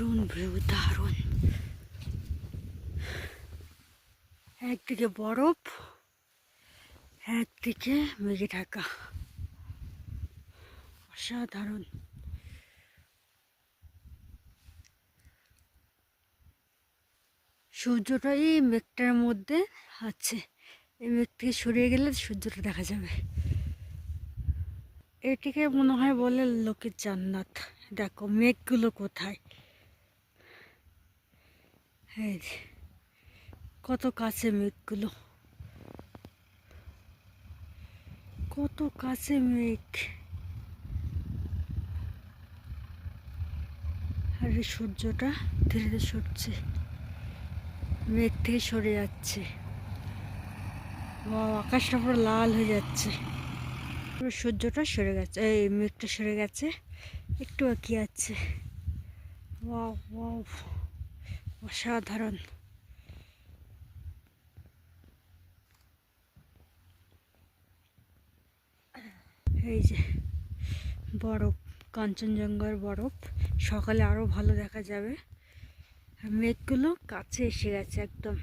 দারুণ ভিউ, দারুণ। একদিকে বরফ, একদিকে মেঘে ঢাকা, অসাধারণ। সূর্যটা এই মেঘটার মধ্যে আছে, এই মেঘ থেকে সরিয়ে গেলে সূর্যটা দেখা যাবে। এটিকে মনে হয় বলে লোকের জান্নাত। দেখো মেঘগুলো কোথায়, এই যে কত কাছে মেঘগুলো, কত কাছে মেঘ। আর এই সূর্যটা ধীরে ধীরে সরছে, মেঘ থেকে সরে যাচ্ছে। আকাশটা পুরো লাল হয়ে যাচ্ছে। পুরো সূর্যটা সরে গেছে, এই মেঘটা সরে গেছে, একটু বাকি আছে। ওয়াও ওয়াও, অসাধারণ। এই যে বরফ, কাঞ্চনজঙ্ঘার বরফ। সকালে আরো ভালো দেখা যাবে। আর মেঘগুলো কাছে এসে গেছে একদম।